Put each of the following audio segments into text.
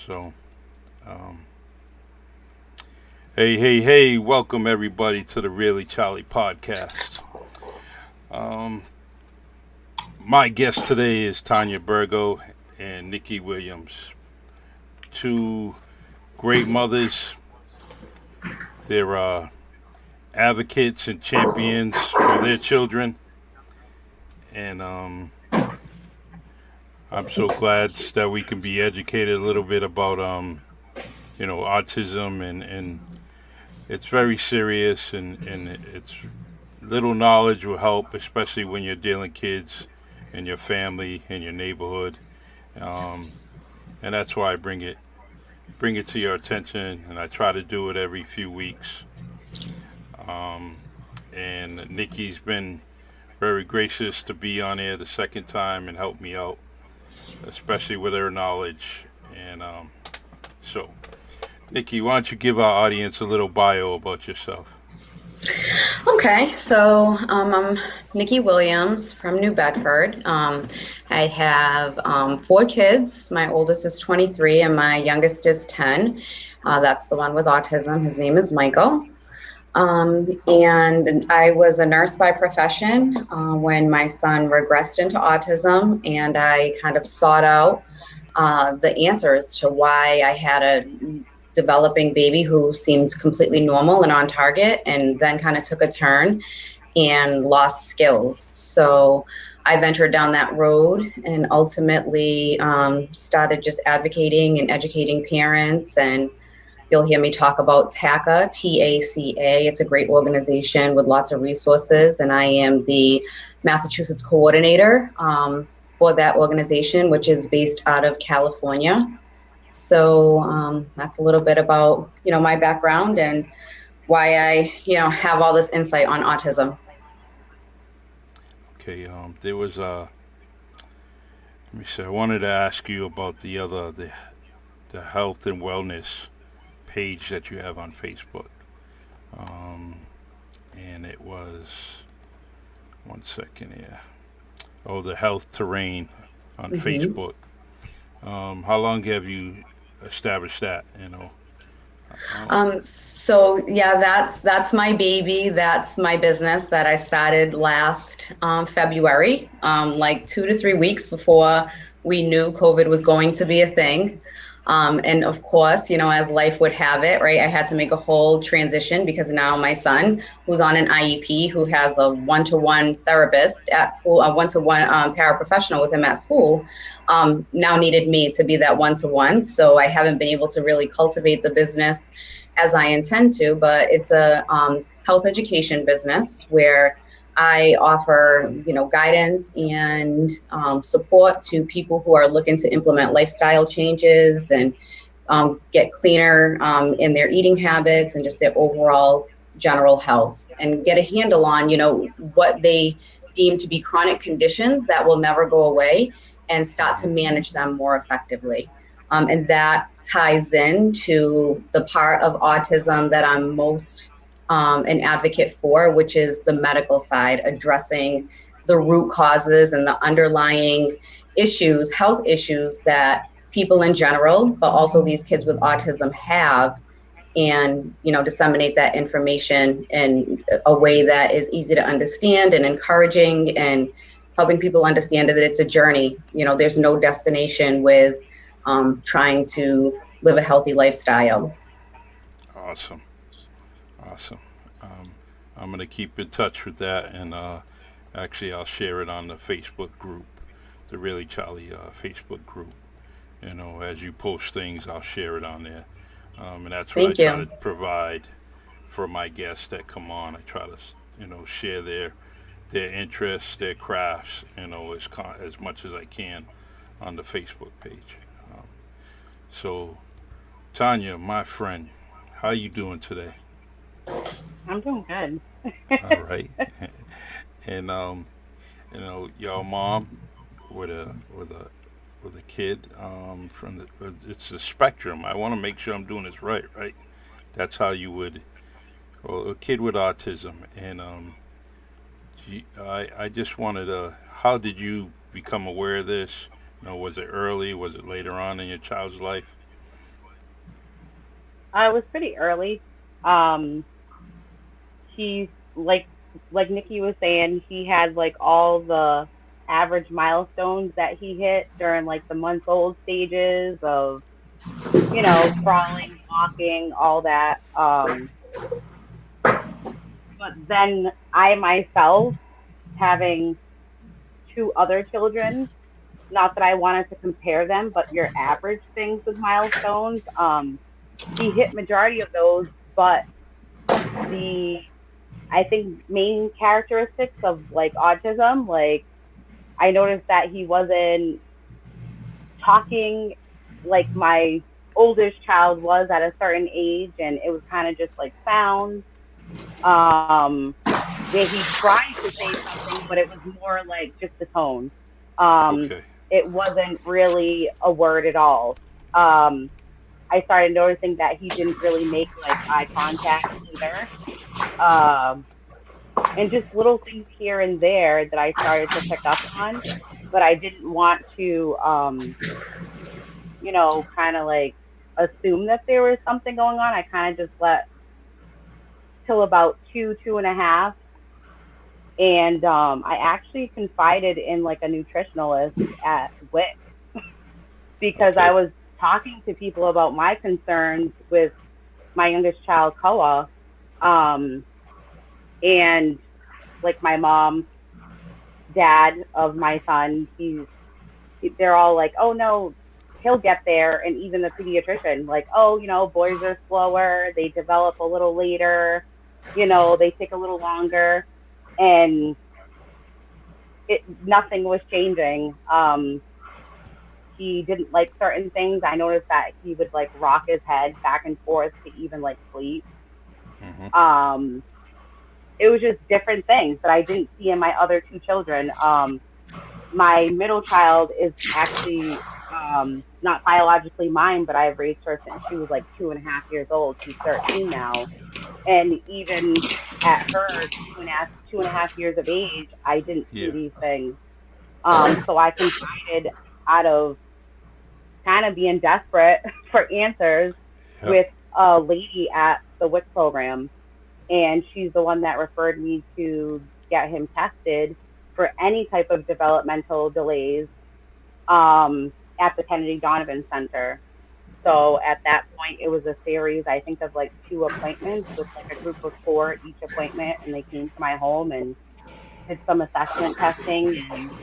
So, um, hey, welcome everybody to the Really Charlie podcast. Um, my guest today is Tanya Burgo and Niki Williams, two great mothers. They're advocates and champions for their children, and I'm so glad that we can be educated a little bit about autism and it's very serious and it's little knowledge will help, especially when you're dealing kids in your family in your neighborhood, um, and that's why I bring it to your attention, and I try to do it every few weeks. Um, and Nikki's been very gracious to be on here the second time and help me out, especially with her knowledge. And so, Nikki, why don't you give our audience a little bio about yourself? Okay, so I'm Niki Williams from New Bedford. I have four kids. My oldest is 23 and my youngest is 10. That's the one with autism. His name is Michael. And I was a nurse by profession when my son regressed into autism, and I kind of sought out the answers to why I had a developing baby who seemed completely normal and on target, and then kind of took a turn and lost skills. So I ventured down that road and ultimately started just advocating and educating parents. And you'll hear me talk about TACA, TACA. It's a great organization with lots of resources, and I am the Massachusetts coordinator for that organization, which is based out of California. So that's a little bit about my background and why I have all this insight on autism. Okay, there was let me see. I wanted to ask you about the health and wellness page that you have on Facebook. Um, and it was one second here. Oh, the health terrain on hmm Facebook. How long have you established that? So yeah, that's my baby. That's my business that I started last February, like 2 to 3 weeks before we knew COVID was going to be a thing. And of course, as life would have it, right, I had to make a whole transition because now my son, who's on an IEP, who has a one-to-one therapist at school, a one-to-one paraprofessional with him at school, now needed me to be that one-to-one. So I haven't been able to really cultivate the business as I intend to, but it's a health education business where I offer, guidance and support to people who are looking to implement lifestyle changes and get cleaner in their eating habits and just their overall general health, and get a handle on, what they deem to be chronic conditions that will never go away, and start to Mm-hmm. manage them more effectively. And that ties into the part of autism that I'm most an advocate for, which is the medical side, addressing the root causes and the underlying issues, health issues that people in general, but also these kids with autism have, and disseminate that information in a way that is easy to understand and encouraging, and helping people understand that it's a journey. There's no destination with trying to live a healthy lifestyle. Awesome, awesome. Um, I'm gonna keep in touch with that, and actually, I'll share it on the Facebook group, the Really Charlie Facebook group. As you post things, I'll share it on there, and that's what I Thank try to you. provide for my guests that come on. I try to, share their interests, their crafts, as much as I can on the Facebook page. Um, so, Tanya, my friend, how you doing today? I'm doing good. All right, and your mom with a kid from it's the spectrum. I want to make sure I'm doing this right, right? That's how you would, well, a kid with autism, and I just wanted to. How did you become aware of this? Was it early? Was it later on in your child's life? It was pretty early. Um, he's like Nikki was saying, he had like all the average milestones that he hit during like the month old stages of, crawling, walking, all that. But then I myself, having two other children, not that I wanted to compare them, but your average things with milestones, he hit majority of those, but the I think main characteristics of like autism, like I noticed that he wasn't talking like my oldest child was at a certain age, and it was kind of just like sounds. Um, where he tried to say something, but it was more like just the tone. Um, Okay. it wasn't really a word at all. Um, I started noticing that he didn't really make like eye contact either. Um, and just little things here and there that I started to pick up on, but I didn't want to, kind of like assume that there was something going on. I kind of just let till about 2.5, and I actually confided in like a nutritionalist at WIC because I Okay. was talking to people about my concerns with my youngest child, Koa, um, and like my mom, dad of my son, they're all like, oh no, he'll get there. And even the pediatrician, like, oh, boys are slower, they develop a little later, they take a little longer. And nothing was changing. He didn't like certain things. I noticed that he would like rock his head back and forth to even like sleep. Mm-hmm. Um, it was just different things that I didn't see in my other two children. My middle child is actually not biologically mine, but I've raised her since she was like 2.5 years old. She's 13 now. And even at her 2.5 years of age, I didn't see Yeah. these things. So I confided out of kind of being desperate for answers Yep. with a lady at the WIC program. And she's the one that referred me to get him tested for any type of developmental delays at the Kennedy Donovan Center. So at that point, it was a series, I think, of like 2 appointments with like a group of 4 each appointment. And they came to my home and did some assessment testing. And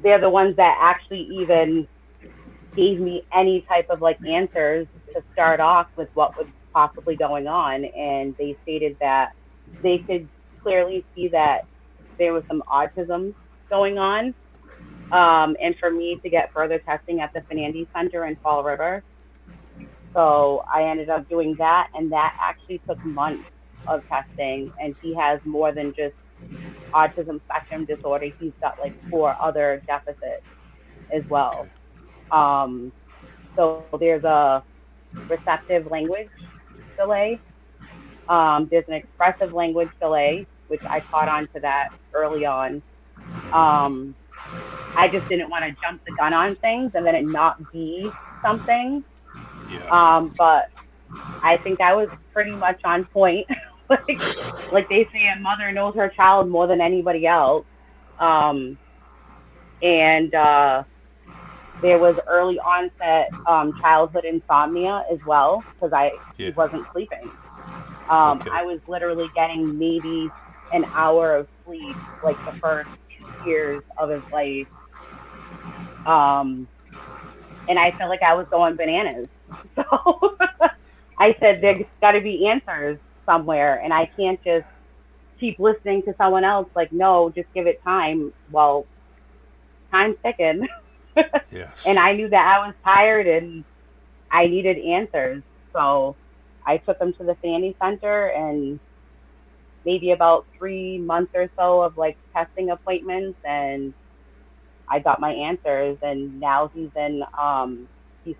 they're the ones that actually even gave me any type of like answers to start off with what was possibly going on. And they stated that they could clearly see that there was some autism going on. And for me to get further testing at the Fernandez Center in Fall River. So I ended up doing that, and that actually took months of testing. And he has more than just autism spectrum disorder. He's got like 4 other deficits as well. Okay. Um, so there's a receptive language delay. There's an expressive language delay, which I caught on to that early on. Um, I just didn't want to jump the gun on things and then it not be something. Yeah. But I think I was pretty much on point. like they say, a mother knows her child more than anybody else. Um, and there was early onset childhood insomnia as well because he Yeah. wasn't sleeping. Okay. I was literally getting maybe an hour of sleep like the first 2 years of his life. Um, and I felt like I was going bananas. So I said, Yeah. there's got to be answers somewhere, and I can't just keep listening to someone else like, no, just give it time. Well, time's ticking. Yes. And I knew that I was tired and I needed answers. So I took him to the Fanny Center and maybe about 3 months or so of like testing appointments, and I got my answers. And now he's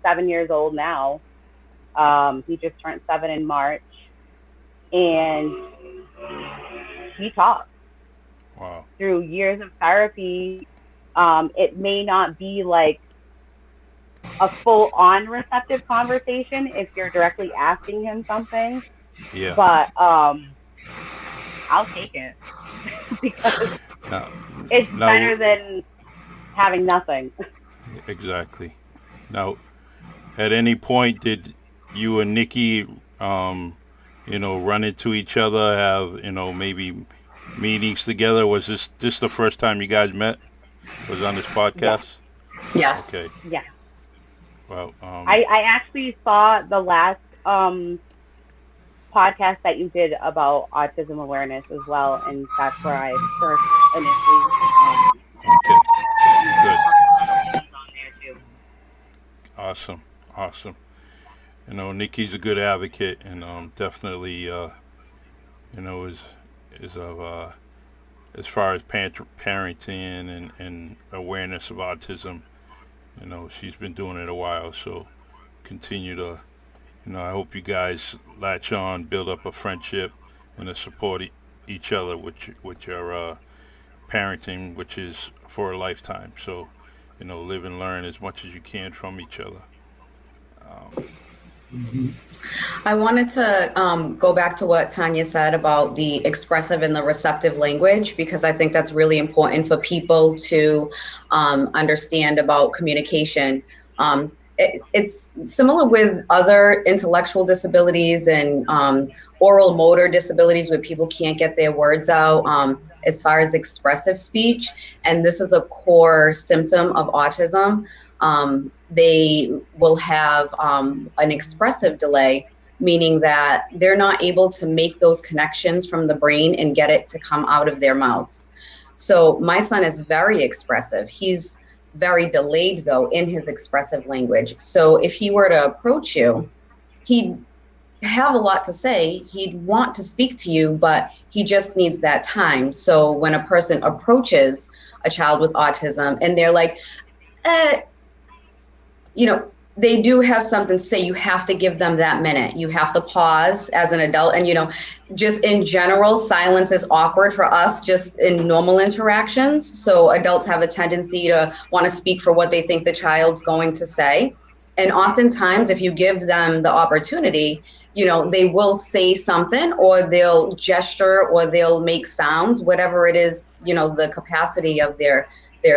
7 years old now. He just turned 7 in March, and he talks Wow. through years of therapy. It may not be like a full-on receptive conversation if you're directly asking him something. Yeah. But I'll take it because Now, it's now, better than having nothing. exactly. Now, at any point, did you and Nikki, run into each other? Have maybe meetings together? Was this the first time you guys met? Was on this Yes, podcast? Yes. Okay. yes. Well, I actually saw the last podcast that you did about autism awareness as well, and that's where I first initially okay. Good. on there too. Awesome. Awesome. Nikki's a good advocate, and definitely, is of as far as parenting and awareness of autism. She's been doing it a while, so continue to, I hope you guys latch on, build up a friendship, and to support each other with your parenting, which is for a lifetime. So, live and learn as much as you can from each other. I wanted to go back to what Tanya said about the expressive and the receptive language, because I think that's really important for people to understand about communication. It's similar with other intellectual disabilities and oral motor disabilities where people can't get their words out as far as expressive speech. And this is a core symptom of autism. They will have an expressive delay, meaning that they're not able to make those connections from the brain and get it to come out of their mouths. So my son is very expressive. He's very delayed, though, in his expressive language. So if he were to approach you, he'd have a lot to say. He'd want to speak to you, but he just needs that time. So when a person approaches a child with autism and they're like, they do have something to say, you have to give them that minute. You have to pause as an adult. And, just in general, silence is awkward for us just in normal interactions. So adults have a tendency to want to speak for what they think the child's going to say. And oftentimes, if you give them the opportunity, they will say something, or they'll gesture, or they'll make sounds, whatever it is, the capacity of their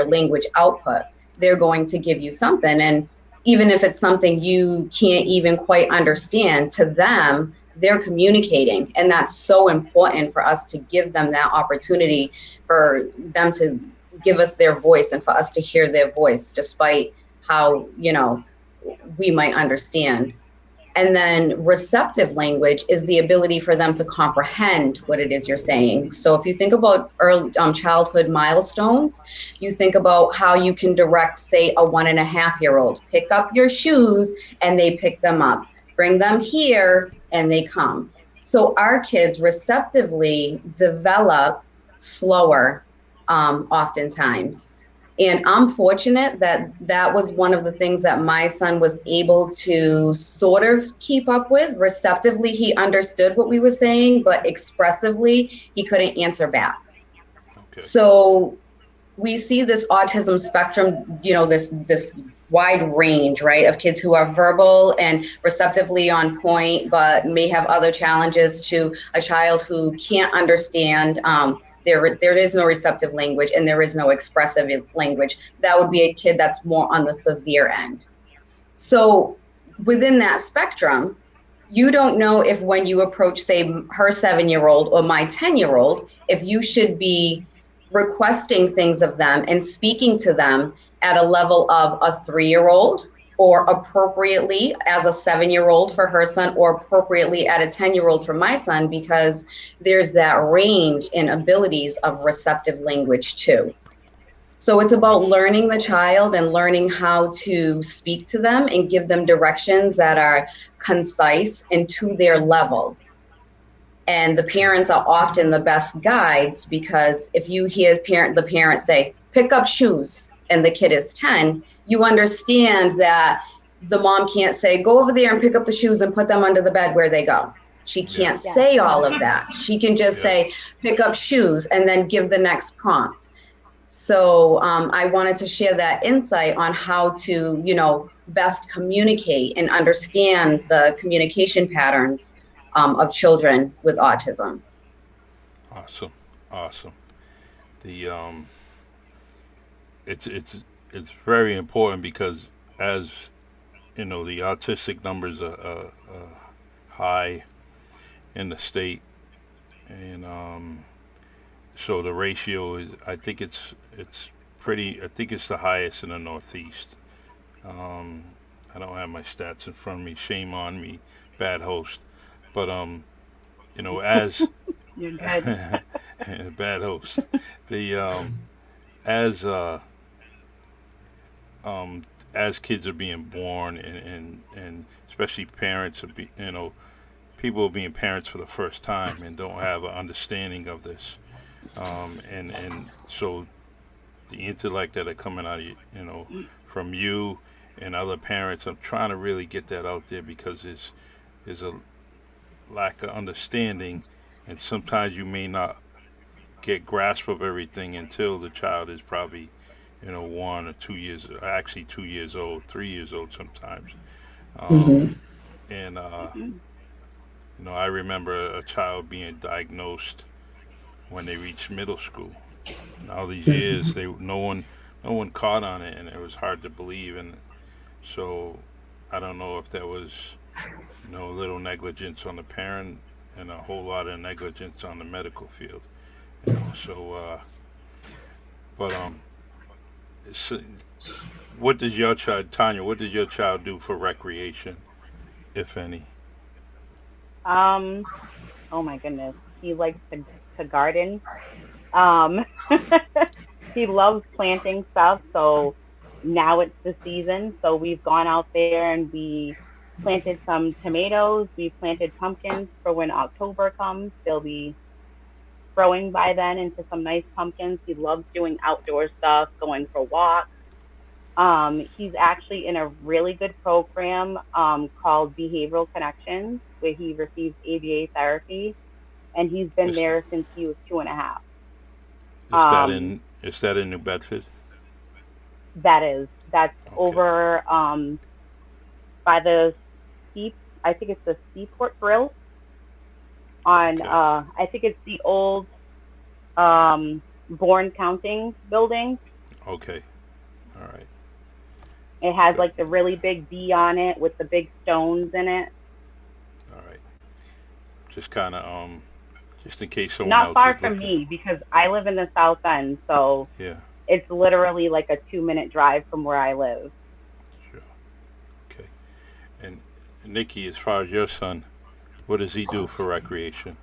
language output, they're going to give you something. And even if it's something you can't even quite understand, to them, they're communicating. And that's so important for us to give them that opportunity, for them to give us their voice and for us to hear their voice, despite how, we might understand. And then receptive language is the ability for them to comprehend what it is you're saying. So if you think about early childhood milestones, you think about how you can direct, say, a 1.5-year-old, pick up your shoes, and they pick them up. Bring them here, and they come. So our kids receptively develop slower, oftentimes. And I'm fortunate that that was one of the things that my son was able to sort of keep up with. Receptively, he understood what we were saying, but expressively, he couldn't answer back. Okay. So we see this autism spectrum, this wide range, right, of kids who are verbal and receptively on point, but may have other challenges, to a child who can't understand. There is no receptive language and there is no expressive language. That would be a kid that's more on the severe end. So within that spectrum, you don't know if when you approach, say, her 7-year-old or my 10-year-old, if you should be requesting things of them and speaking to them at a level of a 3-year-old, or appropriately as a 7-year-old for her son, or appropriately at a 10-year-old for my son, because there's that range in abilities of receptive language too. So it's about learning the child and learning how to speak to them and give them directions that are concise and to their level. And the parents are often the best guides, because if you hear the parent say, pick up shoes, and the kid is 10, you understand that the mom can't say, go over there and pick up the shoes and put them under the bed where they go. She can't say all of that. She can just say, pick up shoes, and then give the next prompt. So I wanted to share that insight on how to, best communicate and understand the communication patterns of children with autism. Awesome, awesome. The it's very important because, as you know, the autistic numbers are high in the state, and so the ratio is. I think it's pretty. I think it's the highest in the Northeast. Um, I don't have my stats in front of me. Shame on me, bad host. But as You're good. bad host, the as as kids are being born, and especially parents are people are being parents for the first time and don't have an understanding of this, and so the intellect that are coming out of from you and other parents. I'm trying to really get that out there because there's a lack of understanding, and sometimes you may not get grasp of everything until the child is probably 1 or 2 years, actually 2 years old, 3 years old sometimes. Mm-hmm. And I remember a child being diagnosed when they reached middle school. And all these years, no one caught on it, and it was hard to believe. And so, I don't know if there was a little negligence on the parent and a whole lot of negligence on the medical field. So, but so what does your child, Tanya? What does your child do for recreation, if any? Um, oh my goodness, he likes to garden. Um, he loves planting stuff. So now it's the season. So we've gone out there and we planted some tomatoes. We planted pumpkins for when October comes. They'll be growing by then into some nice pumpkins. He loves doing outdoor stuff, going for walks. He's actually in a really good program called Behavioral Connections, where he receives ABA therapy, and he's been Is there since he was 2.5. is that Um, in New Bedford? that's Okay, over by the sea. I think it's the Seaport Grill on. okay, I think it's the old Bourne Counting building. okay. All right, It has good. like the really big B on it with the big stones in it. All right. Just kind of just in case someone Not else far is from looking. me because I live in the South End, so Yeah, it's literally like a 2-minute drive from where I live. sure. Okay. And Nikki, as far as your son, what does he do for recreation?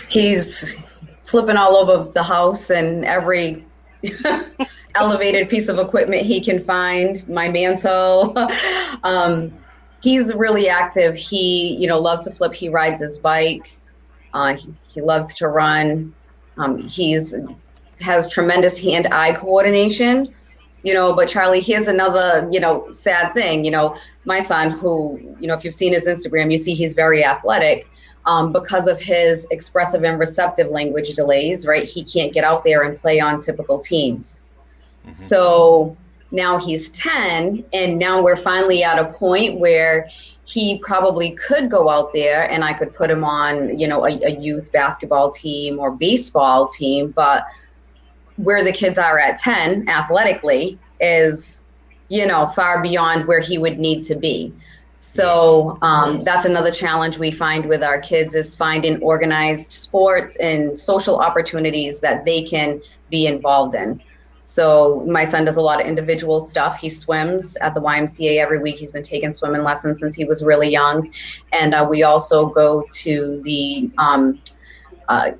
He's flipping all over the house and every elevated piece of equipment he can find, my mantle. um, he's really active. He, loves to flip. He rides his bike. He loves to run. He's has tremendous hand-eye coordination. But Charlie, here's another, sad thing. My son, who, if you've seen his Instagram, you see he's very athletic. Because of his expressive and receptive language delays, right? He can't get out there and play on typical teams. Hmm. So now he's 10, and now we're finally at a point where he probably could go out there and I could put him on, a youth basketball team or baseball team. But where the kids are at 10 athletically is, far beyond where he would need to be. Yes. So that's another challenge we find with our kids is finding organized sports and social opportunities that they can be involved in. So my son does a lot of individual stuff. He swims at the YMCA every week. He's been taking swimming lessons since he was really young. And we also go to the uh,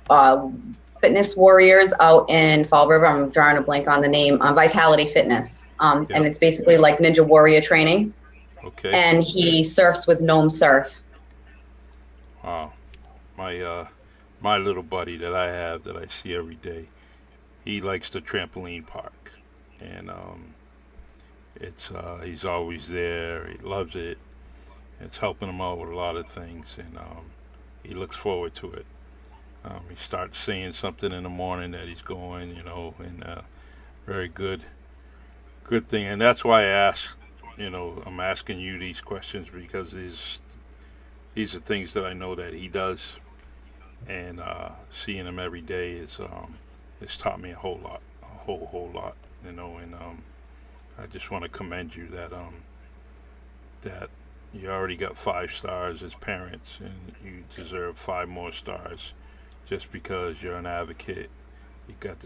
uh, Fitness Warriors out in Fall River. I'm drawing a blank on the name. Vitality Fitness, and Yep. it's basically like Ninja Warrior training. Okay. And he surfs with Gnome Surf. Wow. My my little buddy that I have that I see every day, he likes the trampoline park, and it's he's always there. He loves it. It's helping him out with a lot of things, and he looks forward to it. He starts saying something in the morning that he's going, and very good thing. And that's why I ask, I'm asking you these questions because these are things that I know that he does, and seeing him every day it's taught me a whole lot, a whole lot, and I just want to commend you that you already got 5 stars as parents, and you deserve 5 more stars just because you're an advocate. You got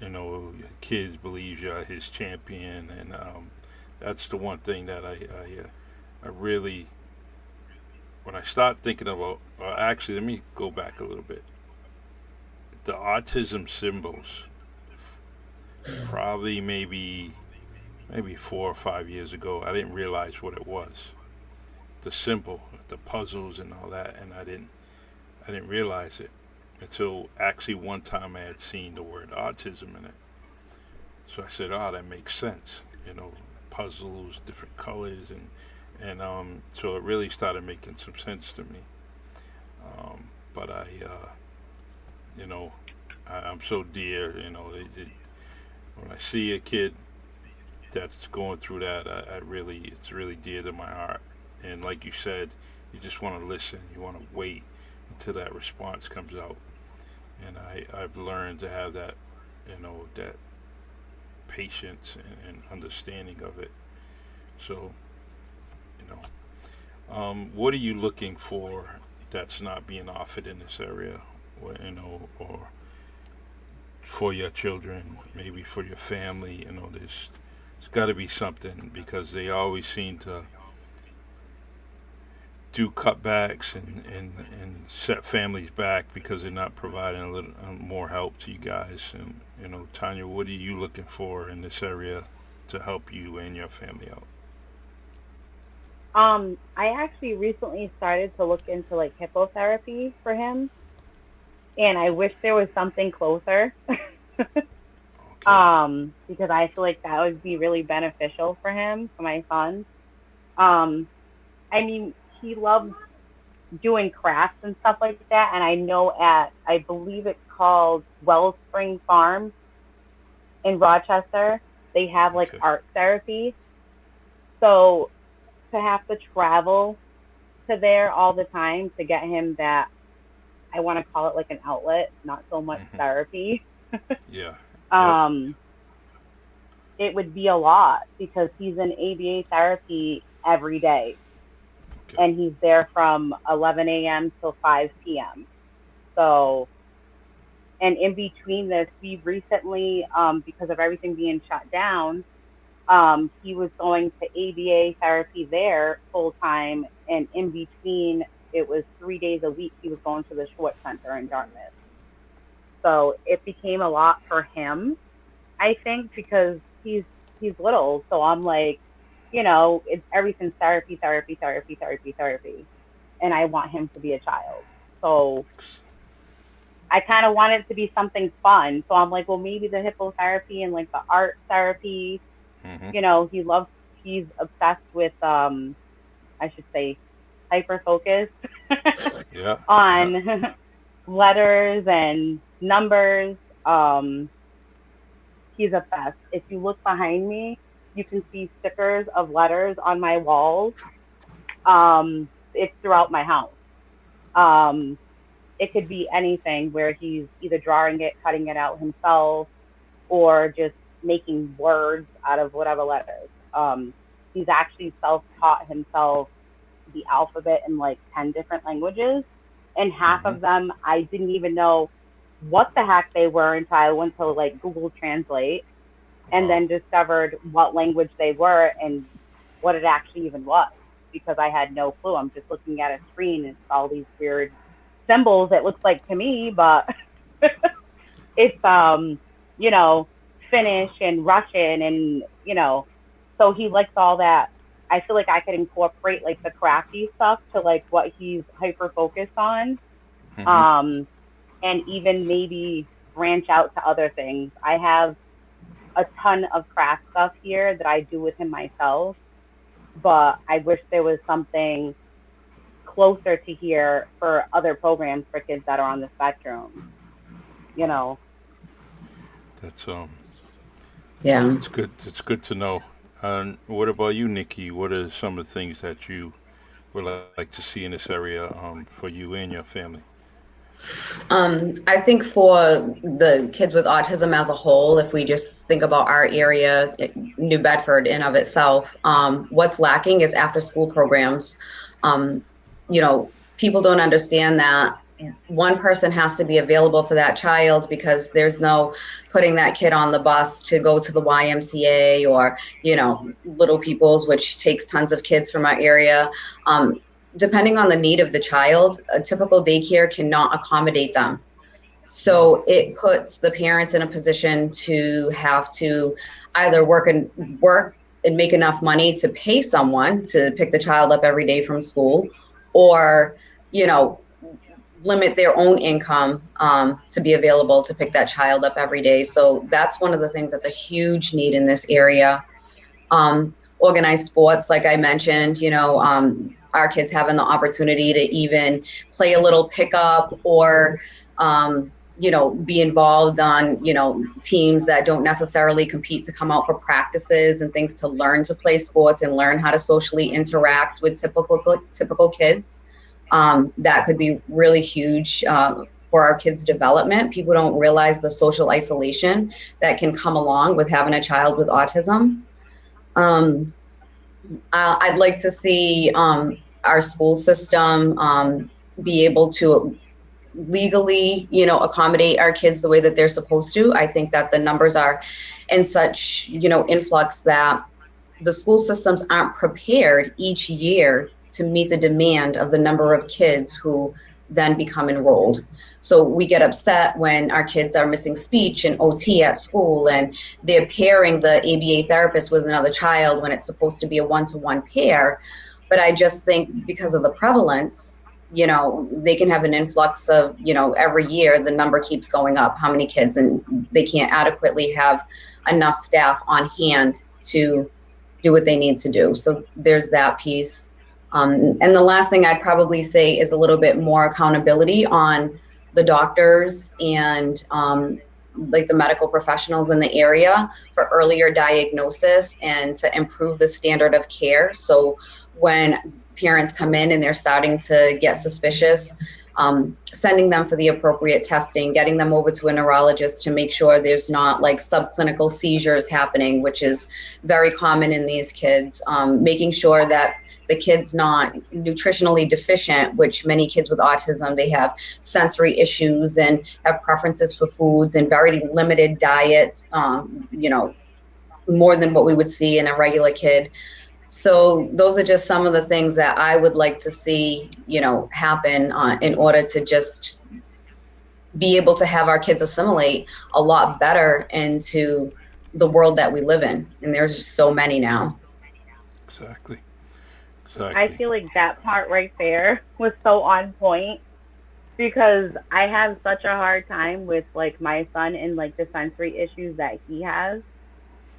your kids believes you're his champion, and that's the one thing that I really, when I start thinking about, actually, let me go back a little bit. The autism symbols, probably maybe 4 or 5 years ago, I didn't realize what it was. The symbol, the puzzles, and all that, and I didn't realize it until actually one time I had seen the word autism in it. So I said, "Oh, that makes sense." Puzzles, different colors, and so it really started making some sense to me. But you know, I'm so dear. When I see a kid that's going through that, it's really dear to my heart. And like you said, you just want to listen. You want to wait until that response comes out. And I've learned to have that patience and understanding of it. So, what are you looking for that's not being offered in this area, or for your children, maybe for your family? There's got to be something because they always seem to do cutbacks and set families back because they're not providing a little more help to you guys. And Tanya, what are you looking for in this area to help you and your family out? I actually recently started to look into like hippotherapy for him, and I wish there was something closer. Okay. Because I feel like that would be really beneficial for him, for my son. Um, I mean, he loves doing crafts and stuff like that, and I know I believe it's called Wellspring Farm in Rochester, they have like Okay. art therapy. So to have to travel to there all the time to get him that, I want to call it like an outlet, not so much Hmm. therapy. Yeah. Yep. um, it would be a lot because he's in ABA therapy every day, Okay. and he's there from 11 a.m. till 5 p.m. So, and in between this, we recently, because of everything being shut down, he was going to ABA therapy there full time, and in between, it was 3 days a week he was going to the Schwartz Center in Dartmouth. So it became a lot for him, I think, because he's little. So I'm like, it's everything's therapy, therapy, therapy, therapy, therapy, and I want him to be a child. So I kind of want it to be something fun. So I'm like, well, maybe the hippotherapy and like the art therapy. Hmm. He loves. He's obsessed with I should say, hyper focused Yeah. Yeah. on letters and numbers. Um, he's obsessed. If you look behind me, you can see stickers of letters on my walls. It's throughout my house. Um, it could be anything where he's either drawing it, cutting it out himself, or just making words out of whatever letters. He's actually self-taught himself the alphabet in like 10 different languages, and half Hmm. of them I didn't even know what the heck they were until I went to like Google Translate, and Wow. then discovered what language they were and what it actually even was, because I had no clue. I'm just looking at a screen and it's all these weird symbols, it looks like to me, but it's you know, Finnish and Russian, and so he likes all that. I feel like I could incorporate like the crafty stuff to like what he's hyper focused on. Hmm. Um and even maybe branch out to other things. I have a ton of craft stuff here that I do with him myself, but I wish there was something closer to here for other programs for kids that are on the spectrum, you Wow. know. That's Yeah. it's good. It's good to know. And what about you, Nikki? What are some of the things that you would like to see in this area for you and your family? I think for the kids with autism as a whole, if we just think about our area, New Bedford in of itself, what's lacking is after school programs. Um, you know, people don't understand that one person has to be available for that child because there's no putting that kid on the bus to go to the YMCA or, Little People's, which takes tons of kids from our area. Depending on the need of the child, a typical daycare cannot accommodate them. Wow. So it puts the parents in a position to have to either work and make enough money to pay someone to pick the child up every day from school, or you know limit their own income to be available to pick that child up every day. So that's one of the things that's a huge need in this area. Organized sports, like I mentioned, our kids having the opportunity to even play a little pickup or, be involved on, teams that don't necessarily compete to come out for practices and things to learn to play sports and learn how to socially interact with typical kids. That could be really huge for our kids' development. People don't realize the social isolation that can come along with having a child with autism. Um, I'd like to see our school system be able to legally, accommodate our kids the way that they're supposed to. I think that the numbers are in such, influx that the school systems aren't prepared each year to meet the demand of the number of kids who then become enrolled. So we get upset when our kids are missing speech and OT at school and they're pairing the ABA therapist with another child when it's supposed to be a one-to-one pair. But I just think because of the prevalence, they can have an influx of, every year the number keeps going up, how many kids, and they can't adequately have enough staff on hand to do what they need to do. So there's that piece. And the last thing I'd probably say is a little bit more accountability on the doctors and like the medical professionals in the area for earlier diagnosis and to improve the standard of care. So when parents come in and they're starting to get suspicious, sending them for the appropriate testing, getting them over to a neurologist to make sure there's not like subclinical seizures happening, which is very common in these kids, making sure that the kid's not nutritionally deficient, which many kids with autism, they have sensory issues and have preferences for foods and very limited diet, more than what we would see in a regular kid. So those are just some of the things that I would like to see, happen in order to just be able to have our kids assimilate a lot better into the world that we live in. And there's just so many now. Exactly. I Exactly. feel like that part right there was so on point because I have such a hard time with like my son and like the sensory issues that he has.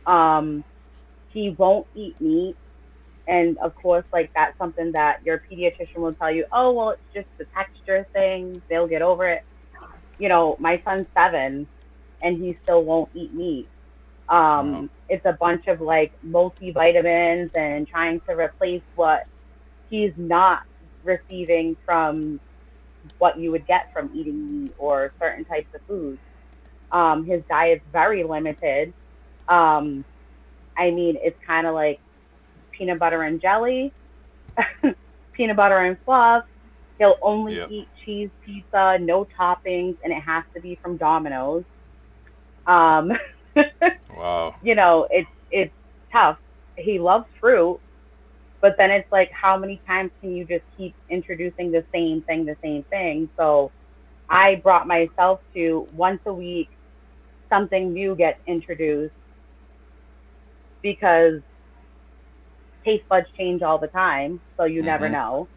Um, he won't eat meat. And of course, like that's something that your pediatrician will tell you, oh, well, it's just the texture thing. They'll get over it. My son's 7 and he still won't eat meat. Wow. It's a bunch of like multivitamins and trying to replace what he's not receiving from what you would get from eating meat or certain types of foods. His diet's very limited. Um, I mean, it's kind of like peanut butter and jelly, peanut butter and fluff. He'll only Yep. eat cheese pizza, no toppings, and it has to be from Domino's. Um, Wow. it's tough. He loves fruit, but then it's like, how many times can you just keep introducing the same thing, the same thing? So I brought myself to once a week, something new gets introduced because taste buds change all the time. So you never Mm-hmm. know.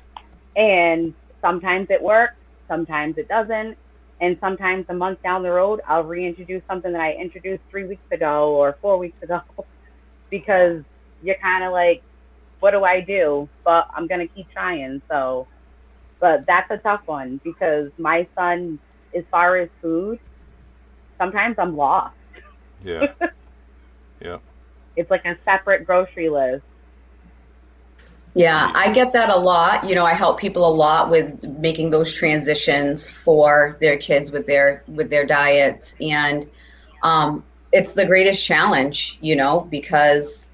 And sometimes it works, sometimes it doesn't. And sometimes a month down the road, I'll reintroduce something that I introduced 3 weeks ago or 4 weeks ago Wow. because you're kind of like, what do I do? But I'm going to keep trying. So But that's a tough one because my son, as far as food, sometimes I'm lost. Yeah. Yeah. It's like a separate grocery list. Yeah, Yeah. I get that a lot. I help people a lot with making those transitions for their kids with their diets, and um, it's the greatest challenge, because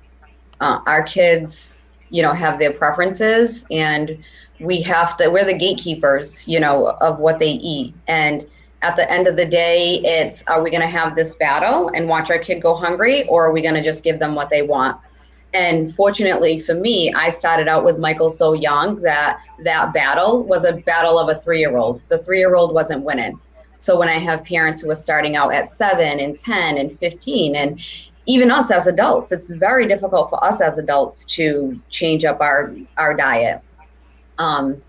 our kids, have their preferences, and we're the gatekeepers, of what they eat. And at the end of the day, it's, are we going to have this battle and watch our kid go hungry, or are we going to just give them what they want? And fortunately for me, I started out with Michael so young that battle was a battle of a 3-year-old. The 3-year-old wasn't winning. So when I have parents who are starting out at 7 and 10 and 15, and even us as adults, it's very difficult for us as adults to change up our diet. Um,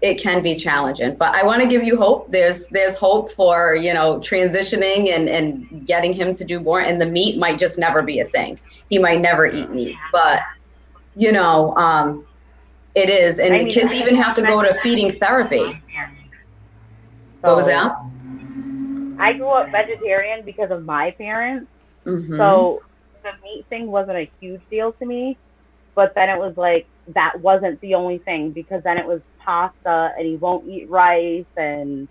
it can be challenging, but I want to give you hope. There's hope for, transitioning and getting him to do more. And the meat might just never be a thing. He might never Yeah. eat meat, but you know, um, it is. I And mean, kids even have to go to feeding therapy. What was so that? I grew up vegetarian because of my parents. Mm-hmm. So the meat thing wasn't a huge deal to me. But then it was like that wasn't the only thing because then it was pasta and he won't eat rice and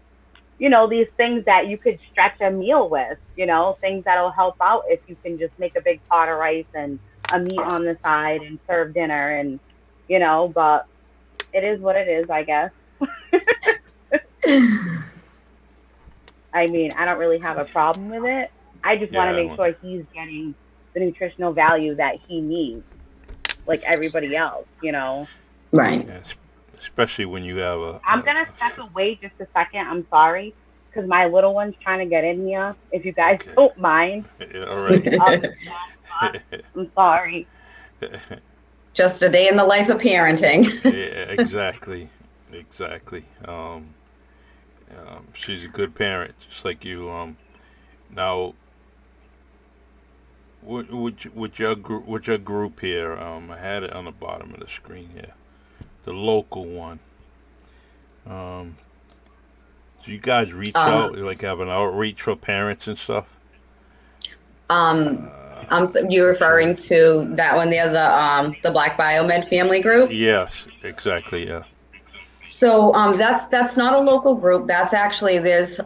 these things that you could stretch a meal with, things that'll help out if you can just make a big pot of rice and a meat on the side and serve dinner and but it is what it is, I guess. I mean, I don't really have a problem with it. I just want to Yeah. make sure he's getting the nutritional value that he needs, like everybody else. Right. Yeah. Especially when you have I'm gonna step away just a second. I'm sorry, because my little one's trying to get in here. If you guys okay. don't mind, Yeah, all right. I'm sorry. Just a day in the life of parenting. Yeah, exactly. Exactly. She's a good parent, just like you. Now, with your group here, I had it on the bottom of the screen here, the local one. Um, do you guys reach Um, out, like have an outreach for parents and stuff? um, you I'm trying referring to. to that one there, the Black Biomed family group? Yes, exactly. Yeah. So that's not a local group. That's actually there's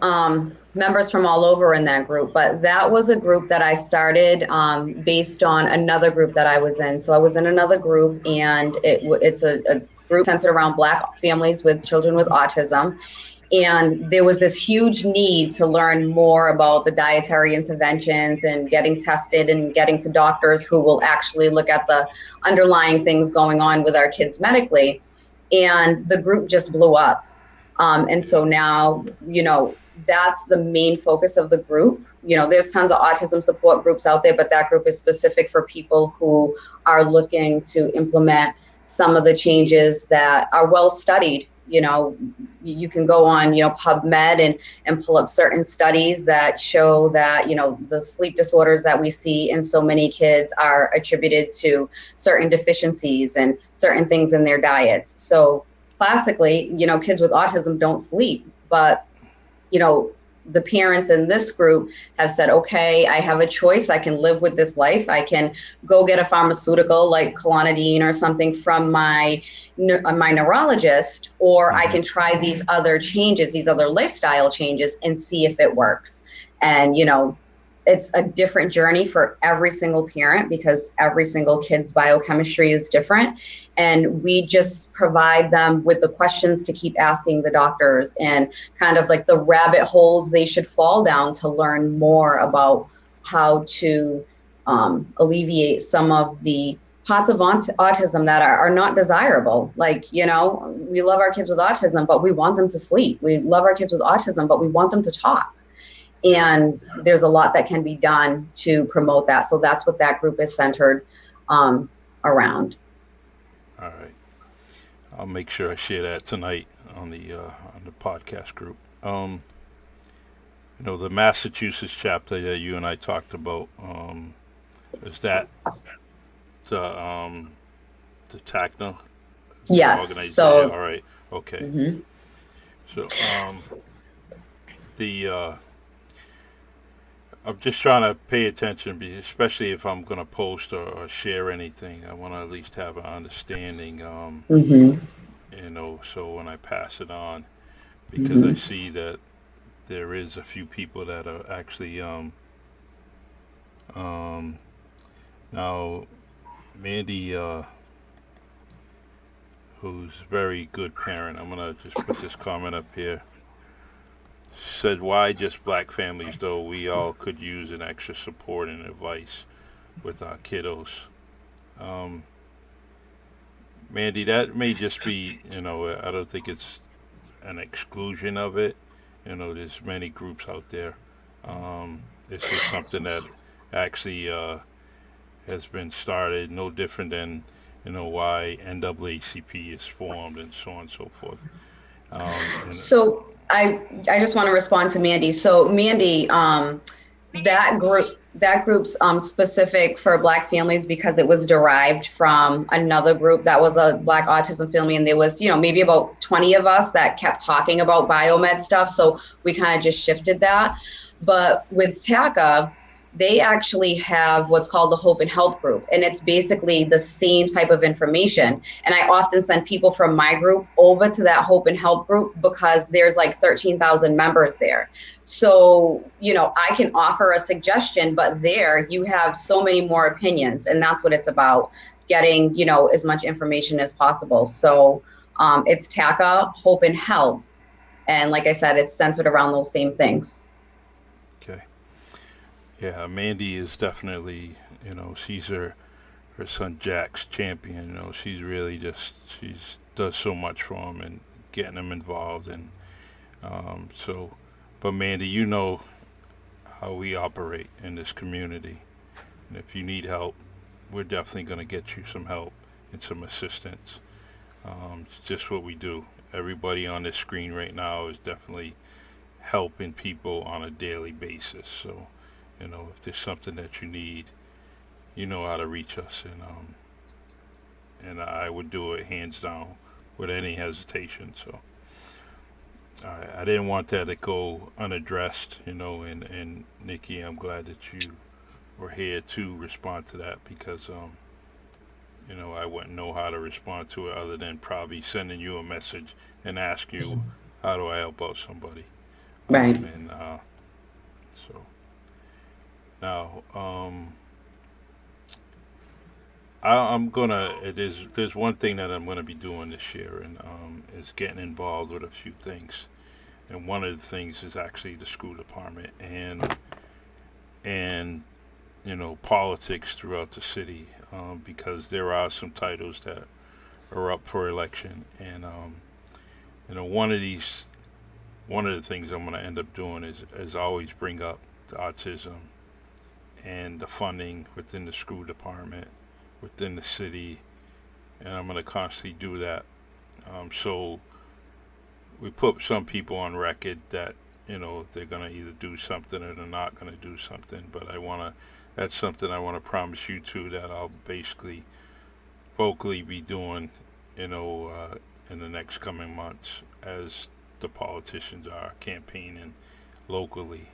members from all over in that group, but that was a group that I started based on another group that I was in. So I was in another group, and it's a group centered around Black families with children with autism. And there was this huge need to learn more about the dietary interventions and getting tested and getting to doctors who will actually look at the underlying things going on with our kids medically. And the group just blew up. And Yeah. so now, that's the main focus of the group. There's tons of autism support groups out there, but that group is specific for people who are looking to implement some of the changes that are well studied. You can go on, PubMed and pull up certain studies that show that, the sleep disorders that we see in so many kids are attributed to certain deficiencies and certain things in their diets. So classically, kids with autism don't sleep, but the parents in this group have said, okay, I have a choice. I can live with this life. I can go get a pharmaceutical like clonidine or something from my neurologist, or I Hmm. can try these other changes, these other lifestyle changes, and see if it works. And it's a different journey for every single parent because every single kid's biochemistry is different. And we just provide them with the questions to keep asking the doctors and kind of like the rabbit holes they should fall down to learn more about how to alleviate some of the parts of autism that are not desirable. Like, we love our kids with autism, but we want them to sleep. We love our kids with autism, but we want them to talk. Yeah. And there's a lot that can be done to promote that. So that's what that group is centered around. All right. I'll make sure I share that tonight on the podcast group. The Massachusetts chapter that you and I talked about. Is that the TACNA? Is the Yes. organization? Yeah. So All right. Okay. mhm. So the I'm just trying to pay attention, especially if I'm going to post or share anything. I want to at least have an understanding, Mm-hmm. so when I pass it on, because I Mm-hmm. see that there is a few people that are actually um, now Mandy, who's a very good parent. I'm gonna just put this comment up here. Said, why just black families though? We all could use an extra support and advice with our kiddos. Um, Mandy, that may just be, I don't think it's an exclusion of it. There's many groups out there. It's just something that actually has been started, no different than, why NAACP is formed and so on and so forth. And So I just want to respond to Mandy. So Mandy, that group's specific for Black families because it was derived from another group that was a Black autism family, and there was maybe about 20 of us that kept talking about biomed stuff. So we kind of just shifted that. But with TACA, they actually have what's called the Hope and Help group, and it's basically the same type of information. And I often send people from my group over to that Hope and Help group because there's like 13,000 members there. So, I can offer a suggestion, but there you have so many more opinions, and that's what it's about, getting, as much information as possible. So it's TACA, Hope and Help. And like I said, it's centered around those same things. okay, yeah, Mandy is definitely, she's her son Jack's champion. She's really just she's does so much for him and getting him involved, and so. But Mandy, you know how we operate in this community, and if you need help, we're definitely going to get you some help and some assistance. It's just what we do. Everybody on this screen right now is definitely helping people on a daily basis. So, if there's something that you need, you know how to reach us, and I would do it hands down with any hesitation. So, I didn't want that to go unaddressed, and Nikki, I'm glad that you were here to respond to that because, I wouldn't know how to respond to it other than probably sending you a message and ask you, how do I help out somebody? Right. And so now, I'm gonna. There's one thing that I'm gonna be doing this year, and is getting involved with a few things. And one of the things is actually the school department and politics throughout the city, because there are some titles that are up for election, and one of the things I'm gonna end up doing is always bring up the autism and the funding within the school department, within the city, and I'm going to constantly do that. So we put some people on record that they're going to either do something or they're not going to do something. But that's something I want to promise you too, that I'll basically vocally be doing, in the next coming months as the politicians are campaigning locally.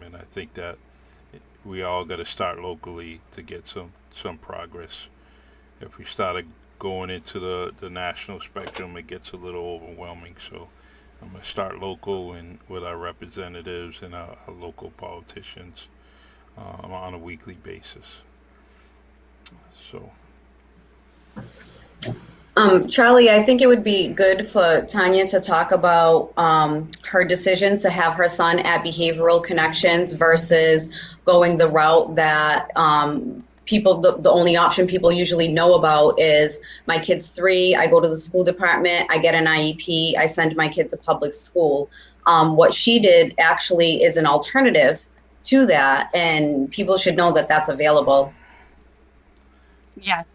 And I think that we all got to start locally to get some progress. If we started going into the national spectrum, it gets a little overwhelming. So I'm going to start local and with our representatives and our local politicians on a weekly basis. So. Charlie, I think it would be good for Tanya to talk about her decision to have her son at Behavioral Connections versus going the route that the only option people usually know about is my kid's 3, I go to the school department, I get an IEP, I send my kid to public school. What she did actually is an alternative to that, and people should know that that's available. Yes.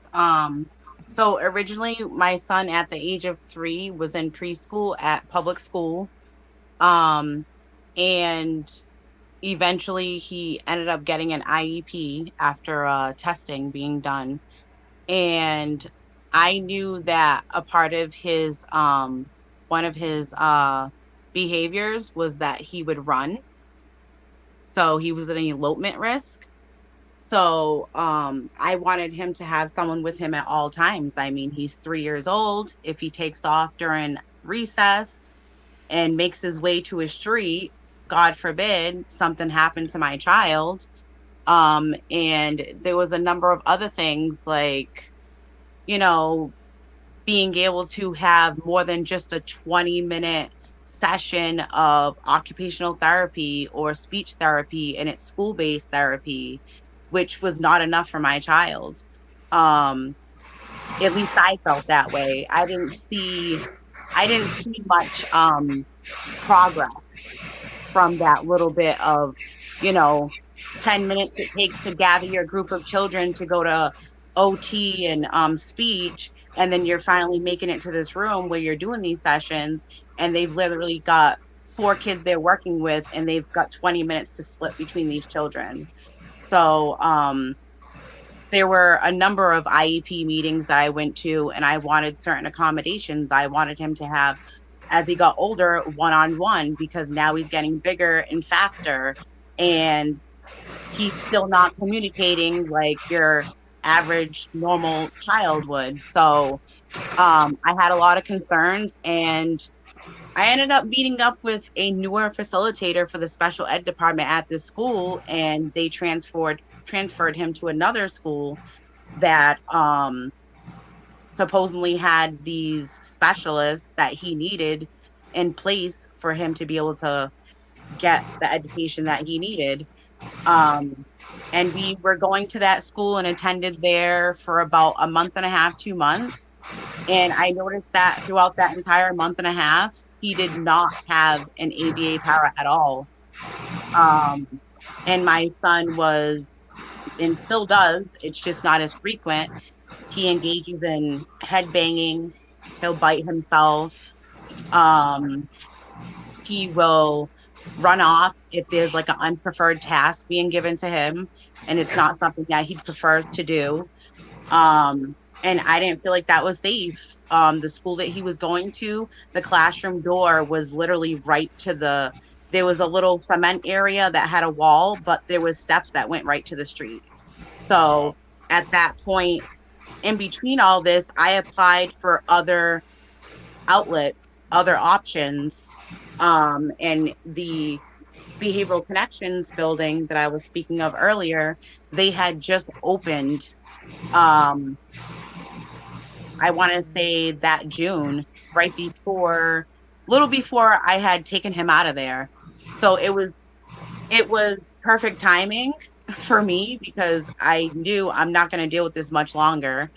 So originally, my son at the age of 3 was in preschool at public school. And eventually he ended up getting an IEP after testing being done. And I knew that a part of his one of his behaviors was that he would run. So he was at an elopement risk. So I wanted him to have someone with him at all times. I mean, he's 3 years old. If he takes off during recess and makes his way to a street, God forbid something happened to my child. And there was a number of other things like, you know, being able to have more than just a 20-minute session of occupational therapy or speech therapy, and it's school-based therapy, which was not enough for my child. At least I felt that way. I didn't see much progress from that little bit of, you know, 10 minutes it takes to gather your group of children to go to OT and speech, and then you're finally making it to this room where you're doing these sessions, and they've literally got 4 kids they're working with, and they've got 20 minutes to split between these children. So there were a number of IEP meetings that I went to, and I wanted certain accommodations. I wanted him to have, as he got older, one-on-one, because now he's getting bigger and faster, and he's still not communicating like your average normal child would. So I had a lot of concerns, and I ended up meeting up with a newer facilitator for the special ed department at this school, and they transferred him to another school that supposedly had these specialists that he needed in place for him to be able to get the education that he needed. And we were going to that school and attended there for about a month and a half, 2 months. And I noticed that throughout that entire month and a half, he did not have an ABA para at all. And my son was, and still does, it's just not as frequent. He engages in head banging. He'll bite himself. He will run off if there's like an unpreferred task being given to him and it's not something that he prefers to do. And I didn't feel like that was safe. The school that he was going to, the classroom door was literally right to there was a little cement area that had a wall, but there was steps that went right to the street. So at that point, in between all this, I applied for other outlets, other options. And the Behavioral Connections building that I was speaking of earlier, they had just opened, I want to say that June, little before I had taken him out of there. So it was perfect timing for me because I knew I'm not going to deal with this much longer.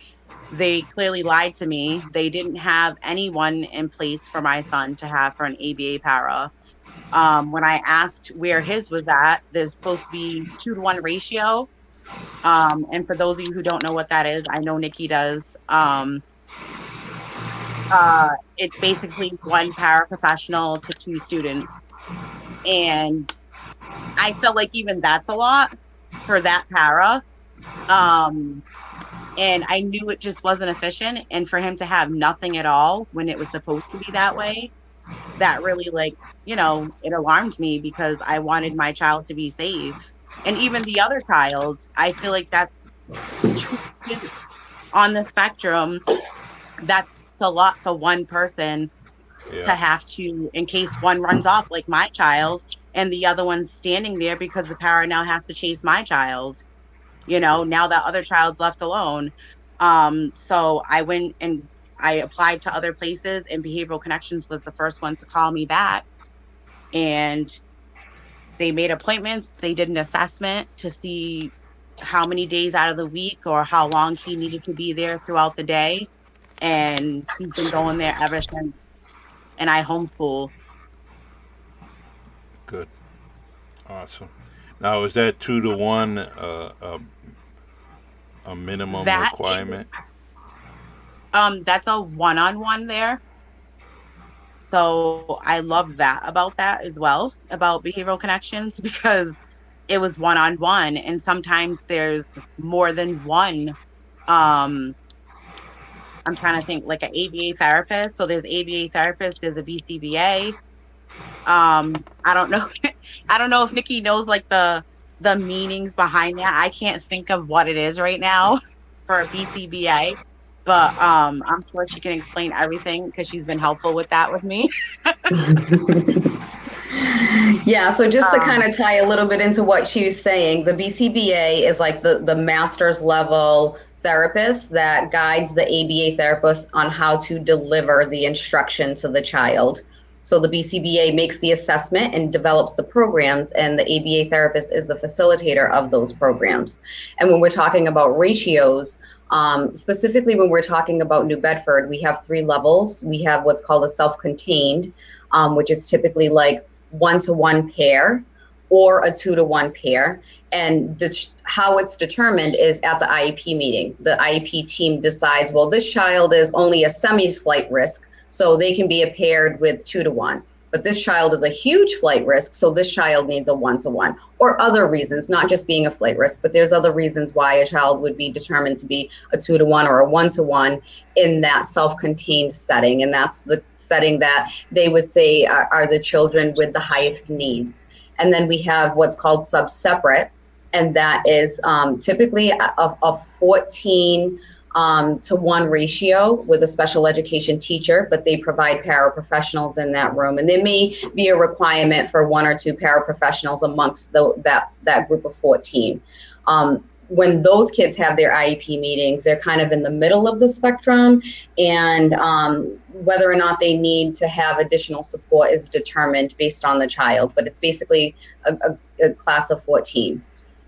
They clearly lied to me. They didn't have anyone in place for my son to have for an ABA para. When I asked where his was at, there's supposed to be 2-to-1 ratio. And for those of you who don't know what that is, I know Niki does. It's basically 1 paraprofessional to 2 students. And I felt like even that's a lot for that para. And I knew it just wasn't efficient. And for him to have nothing at all when it was supposed to be that way, that really, like, you know, it alarmed me because I wanted my child to be safe. And even the other child, I feel like that's 2 students on the spectrum. That's a lot for one person to have to, in case one runs off like my child and the other one's standing there because the para now has to chase my child. You know, now that other child's left alone. So I went and I applied to other places, and Behavioral Connections was the first one to call me back. And they made appointments. They did an assessment to see how many days out of the week or how long he needed to be there throughout the day. And he's been going there ever since. And I homeschool. Good. Awesome. Now, is that 2-to-1 a minimum requirement? That's a one-on-one there. So I love that about that as well, about Behavioral Connections, because it was one-on-one, and sometimes there's more than one. I'm trying to think, like an ABA therapist. So there's ABA therapist, there's a BCBA. I don't know. I don't know if Niki knows like the meanings behind that. I can't think of what it is right now for BCBA, but I'm sure she can explain everything because she's been helpful with that with me. Yeah, so just to kind Um, of tie a little bit into what she was saying, the BCBA is like the master's level therapist that guides the ABA therapist on how to deliver the instruction to the child. So the BCBA makes the assessment and develops the programs, and the ABA therapist is the facilitator of those programs. And when we're talking about ratios, specifically when we're talking about New Bedford, we have 3 levels. We have what's called a self-contained, which is typically like 1-to-1 pair or a 2-to-1 pair. And how it's determined is at the IEP meeting. The IEP team decides, well, this child is only a semi-flight risk, so they can be paired with 2-to-1. But this child is a huge flight risk, so this child needs a 1-to-1. Or other reasons, not just being a flight risk, but there's other reasons why a child would be determined to be a 2-to-1 or a 1-to-1 in that self-contained setting. And that's the setting that they would say are the children with the highest needs. And then we have what's called sub-separate, and that is typically a 14 to 1 ratio with a special education teacher, but they provide paraprofessionals in that room. And there may be a requirement for 1 or 2 paraprofessionals amongst that group of 14. When those kids have their IEP meetings, they're kind of in the middle of the spectrum, and whether or not they need to have additional support is determined based on the child, but it's basically a class of 14.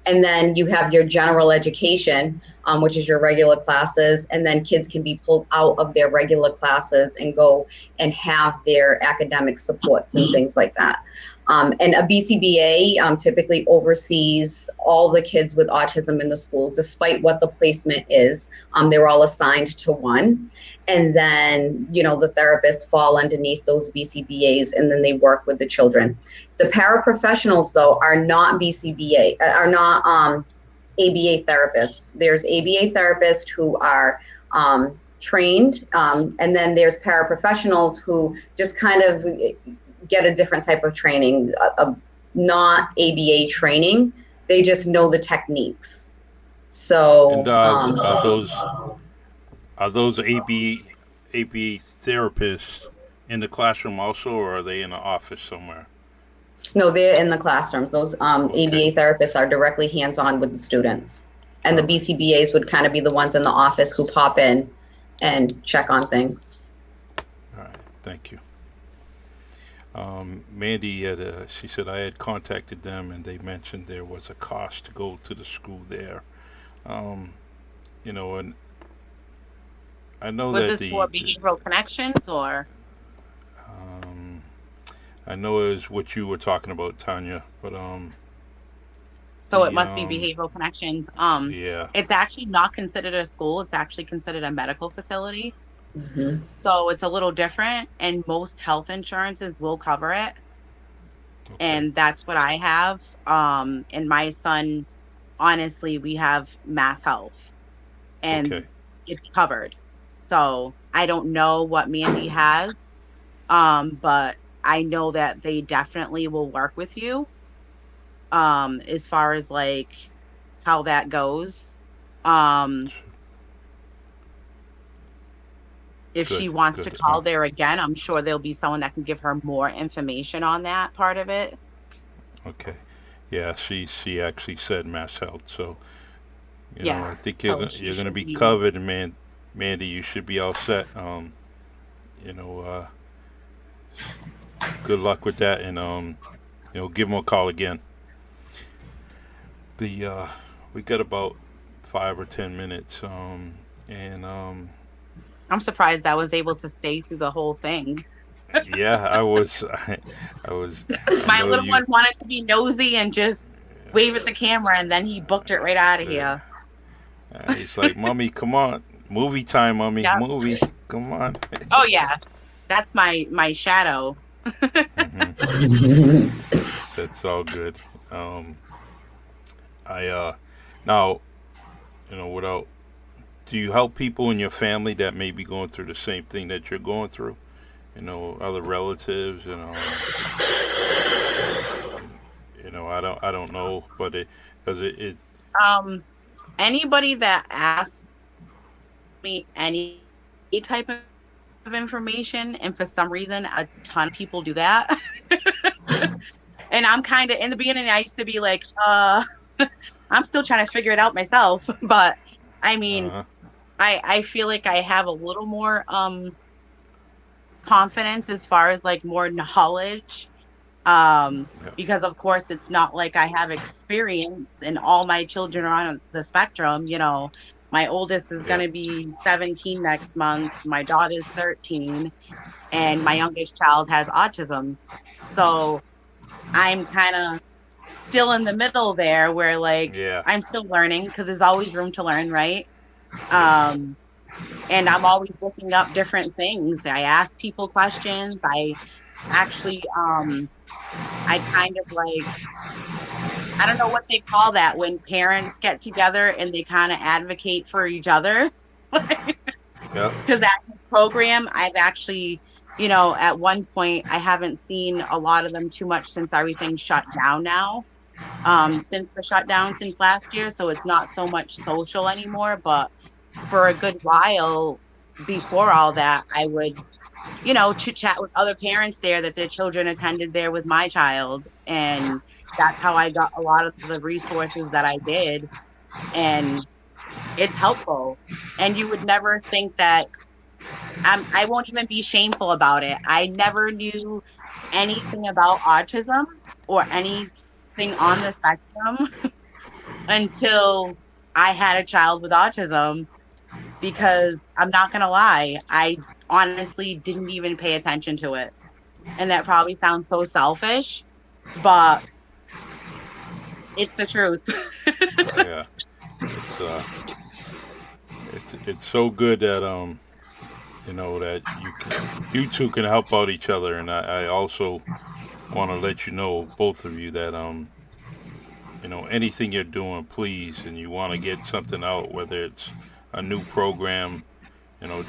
And then you have your general education, which is your regular classes, and then kids can be pulled out of their regular classes and go and have their academic supports and things like that. And a BCBA typically oversees all the kids with autism in the schools, despite what the placement is. They're all assigned to one. And then, the therapists fall underneath those BCBAs, and then they work with the children. The paraprofessionals, though, are not BCBA, are not ABA therapists. There's ABA therapists who are trained, and then there's paraprofessionals who just kind of get a different type of training, not ABA training. They just know the techniques. So, And are those ABA therapists in the classroom also, or are they in the office somewhere? no, they're in the classroom. Those Okay. ABA therapists are directly hands-on with the students. And the BCBAs would kind of be the ones in the office who pop in and check on things. All right, thank you. Mandy, she said I had contacted them and they mentioned there was a cost to go to the school there. And I know was that this for behavioral connections or? I know it was what you were talking about, Tanya, but So it must be behavioral connections. yeah, It's actually not considered a school. It's actually considered a medical facility. Mm-hmm. So it's a little different, and most health insurances will cover it. okay. And that's what I have. And my son, honestly, we have Mass Health, and Okay. it's covered. So I don't know what Mandy has, but I know that they definitely will work with you. As far as like how that goes. If she Good, wants to good. call there again, I'm sure there'll be someone that can give her more information on that part of it. Okay. Yeah, she actually said Mass Health, so Yeah, I think so you're she gonna should be be. covered, and Mandy, you should be all set. You know, good luck with that, and give them a call again. The we got about 5 or 10 minutes, and I'm surprised I was able to stay through the whole thing. yeah, I was, I was, I My know little you. one wanted to be nosy and just wave at the camera, and then he booked it right out of here. He's like, "Mommy, come on, movie time, mommy, Yeah. movie, come on." Oh yeah, that's my shadow. hmm That's all good. Um, I now, without, do you help people in your family that may be going through the same thing that you're going through? Other relatives, I don't know, but because it Anybody that asks me any type of information, and for some reason a ton of people do that. And I'm kind of, in the beginning I used to be like, I'm still trying to figure it out myself. But I mean, uh I feel like I have a little more confidence as far as like more knowledge, yeah, because of course it's not like I have experience and all my children are on the spectrum. My oldest is going yeah, to be 17 next month, my daughter's 13, and my youngest child has autism. So I'm kind of still in the middle there, where like yeah, I'm still learning, because there's always room to learn, right? yes, um and I'm always looking up different things. I ask people questions. I actually, I kind of like, I don't know what they call that when parents get together and they kind of advocate for each other. yeah, Because that program, I've actually, at one point, I haven't seen a lot of them too much since everything shut down now. Since the shutdown since last year, so it's not so much social anymore. But for a good while before all that, I would, chit chat with other parents there that their children attended there with my child. And that's how I got a lot of the resources that I did. And it's helpful. And you would never think that, I won't even be shameful about it. I never knew anything about autism or anything on the spectrum until I had a child with autism, because I'm not going to lie, I honestly didn't even pay attention to it. And that probably sounds so selfish, but it's the truth. yeah. It's it's so good that that you two can help out each other, and I also want to let you know, both of you, that anything you're doing, please, and you want to get something out, whether it's a new program,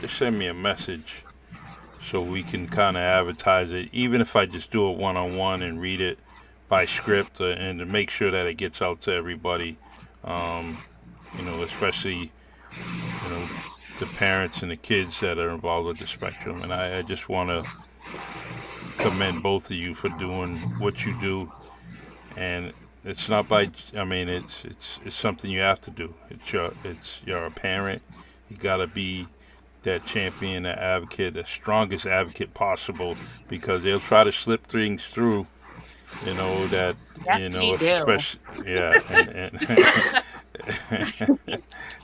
just send me a message so we can kind of advertise it, even if I just do it one on one and read it by script, and to make sure that it gets out to everybody. Um, Especially you know the parents and the kids that are involved with the spectrum. And I just want to commend both of you for doing what you do. And it's not by, I mean, it's something you have to do. You're a parent. You gotta be that champion, that advocate, the strongest advocate possible, because they'll try to slip things through. That Yes, we if do. especially, yeah, and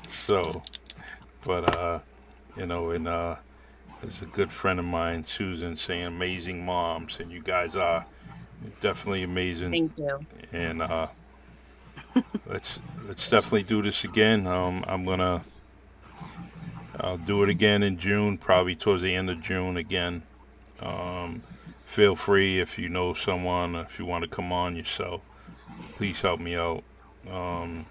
so, but and there's a good friend of mine, Susan, saying amazing moms, and you guys are definitely amazing. Thank you. And let's definitely do this again. I'll do it again in June, probably towards the end of June again. Um, Feel free, if you know someone, if you want to come on yourself, please help me out, and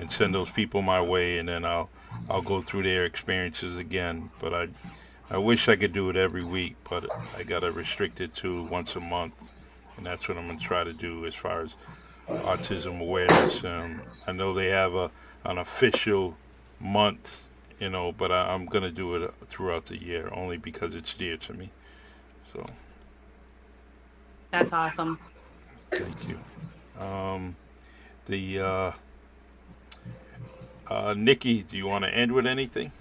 send those people my way, and then I'll go through their experiences again. But I wish I could do it every week, but I gotta restrict it to once a month, and that's what I'm gonna try to do as far as Autism Awareness. I know they have an official month, but I'm gonna do it throughout the year, only because it's dear to me. So That's awesome. thank you. The Nikki, do you want to end with anything?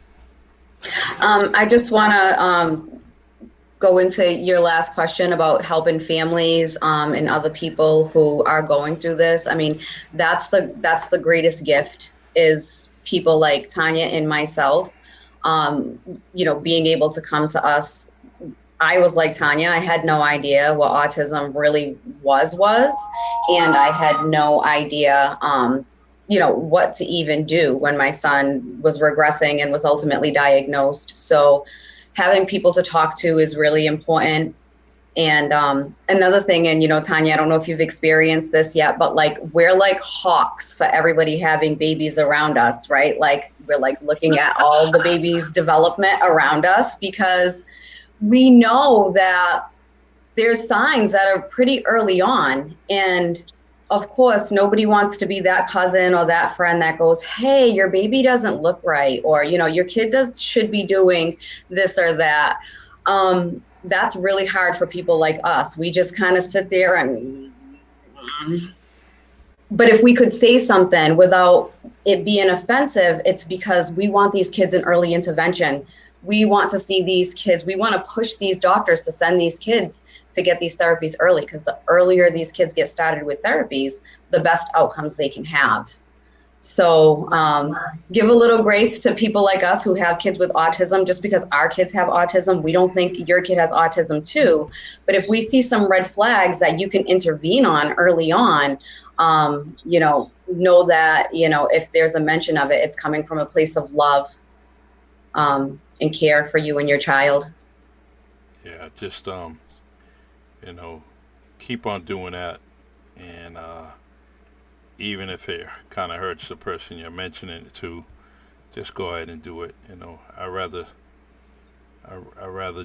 I just want to go into your last question about helping families and other people who are going through this. I mean, that's the greatest gift, is people like Tanya and myself, being able to come to us. I was like Tanya, I had no idea what autism really was, and I had no idea, what to even do when my son was regressing and was ultimately diagnosed. So having people to talk to is really important. And another thing, and Tanya, I don't know if you've experienced this yet, but like, we're like hawks for everybody having babies around us, right? Like, we're like looking at all the babies' development around us, because we know that there's signs that are pretty early on. And of course, nobody wants to be that cousin or that friend that goes, hey, your baby doesn't look right, or, your kid should be doing this or that. That's really hard for people like us. We just kind of sit there and, but if we could say something without it being offensive, it's because we want these kids in early intervention. We want to see these kids. We want to push these doctors to send these kids to get these therapies early, because the earlier these kids get started with therapies, the best outcomes they can have. So give a little grace to people like us who have kids with autism. Just because our kids have autism, we don't think your kid has autism too. But if we see some red flags that you can intervene on early on, know that, if there's a mention of it, it's coming from a place of love and care for you and your child. Yeah, just keep on doing that, and even if it kind of hurts the person you're mentioning it to, just go ahead and do it. I rather I rather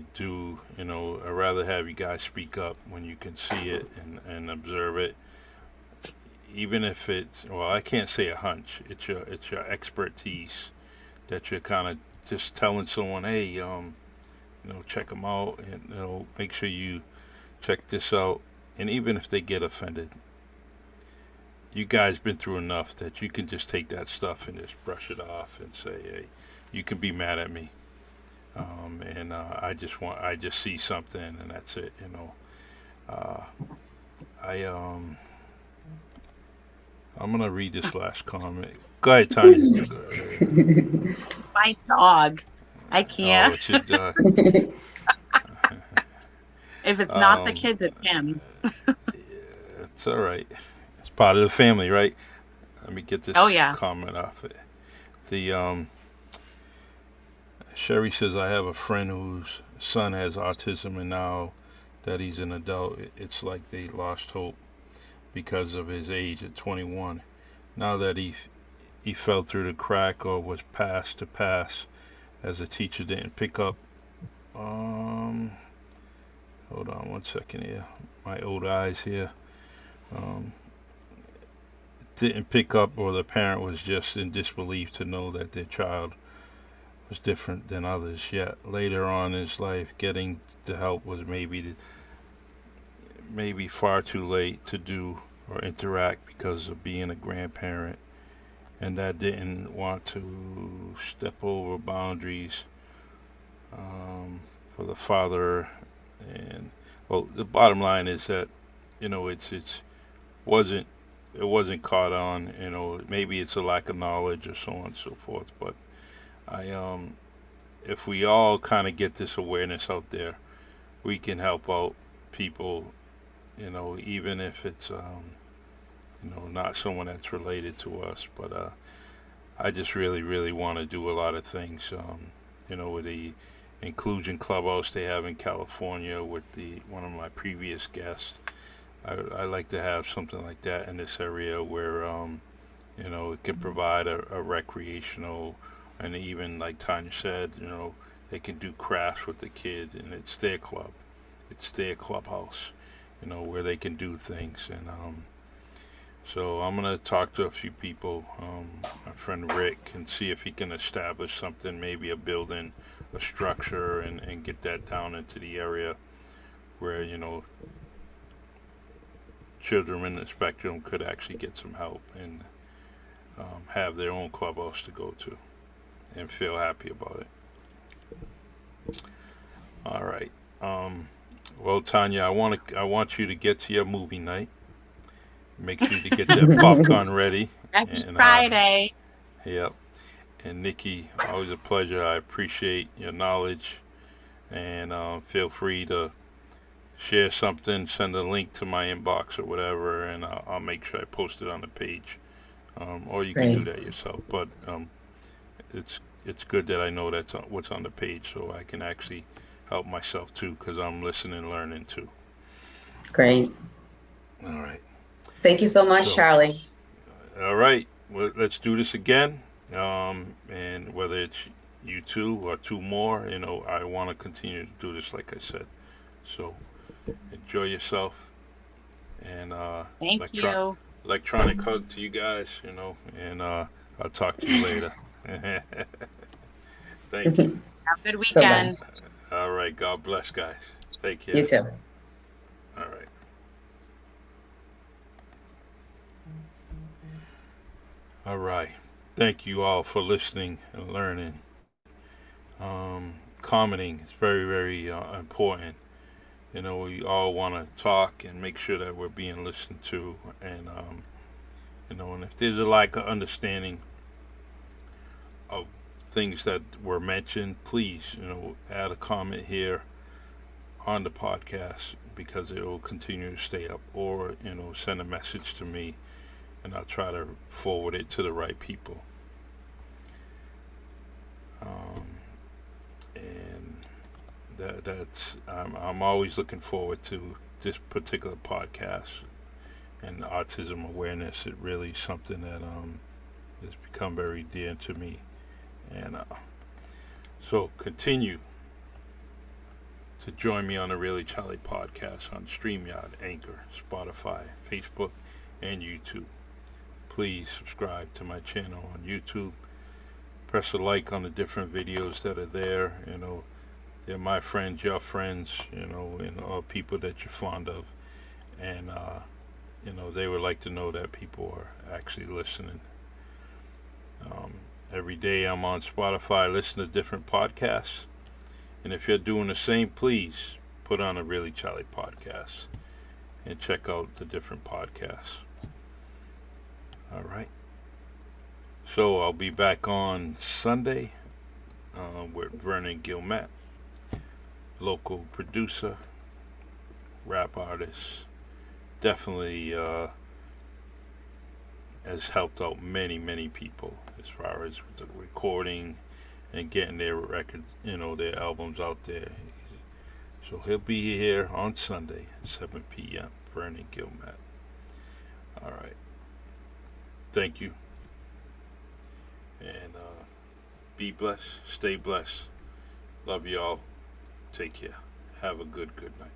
have you guys speak up when you can see it and observe it, even if it's, well, I can't say a hunch. It's your expertise that you're kind of just telling someone, hey, check them out, and make sure you check this out. And even if they get offended, you guys been through enough that you can just take that stuff and just brush it off and say, hey, you can be mad at me, and I just see something, and that's it. I'm gonna read this last comment. Go ahead, Tanya. My dog. I Oh, can't. it's your dog. If it's not the Um, kids, it's him. it's all right. It's part of the family, right? Let me get Oh, this yeah. comment off it. The Sherry says, I have a friend whose son has autism, and now that he's an adult, it's like they lost hope because of his age at 21. Now that he fell through the crack or was passed to pass, as a teacher didn't pick up. Um, Hold on one second here. My old eyes here. Um, didn't pick up, or the parent was just in disbelief to know that their child was different than others. Yet later on in his life, getting the help was maybe far too late to do or interact because of being a grandparent, and that didn't want to step over boundaries for the father. And well, the bottom line is that it's wasn't it wasn't caught on. Maybe it's a lack of knowledge or so on and so forth. But I if we all kind of get this awareness out there, we can help out people. Even if it's not someone that's related to us. But I just really, really want to do a lot of things. With the inclusion clubhouse they have in California with one of my previous guests. I like to have something like that in this area where it can provide a recreational, and even like Tanya said, they can do crafts with the kid, and it's their club, it's their clubhouse, where they can do things. And so I'm gonna talk to a few people, my friend Rick, and see if he can establish something, maybe a building, a structure, and get that down into the area where children in the spectrum could actually get some help and have their own clubhouse to go to and feel happy about it. All right. Well, Tanya, I want you to get to your movie night. Make sure to get that popcorn ready. Happy And Friday. yep. And Nikki, always a pleasure. I appreciate your knowledge, and feel free to share something, send a link to my inbox or whatever, and I'll make sure I post it on the page. Or you can do Great. that yourself. But it's good that I know that's what's on the page, so I can actually help myself too, because I'm listening and learning too. Great. All right. Thank you so much, So, Charlie. all right. Well, let's do this again. And whether it's you two or two more, I want to continue to do this, like I said. So enjoy yourself, and Thank you. electronic hug to you guys, and I'll talk to you later. Thank you. Have a good Bye-bye. weekend. All right. God bless, guys. Take care. You too. All right. All right. Thank you all for listening and learning. Commenting is very, very important. We all want to talk and make sure that we're being listened to, and if there's a lack of understanding of things that were mentioned, please, add a comment here on the podcast because it will continue to stay up, or send a message to me, and I'll try to forward it to the right people. And that's I'm always looking forward to this particular podcast and autism awareness. It really is something that has become very dear to me, and so continue to join me on the Really Charlie podcast on StreamYard, Anchor, Spotify, Facebook, and YouTube. Please subscribe to my channel on YouTube. Press a like on the different videos that are there. They're my friends, your friends, and all people that you're fond of. And, they would like to know that people are actually listening. Every day I'm on Spotify, listen to different podcasts. And if you're doing the same, please put on a Really Charlie podcast and check out the different podcasts. All right. So I'll be back on Sunday with Vernon Gilmet, local producer, rap artist. Definitely has helped out many, many people as far as the recording and getting their record, their albums out there. So he'll be here on Sunday at 7 p.m. Vernon Gilmet. All right. Thank you. And be blessed. Stay blessed. Love y'all. Take care. Have a good night.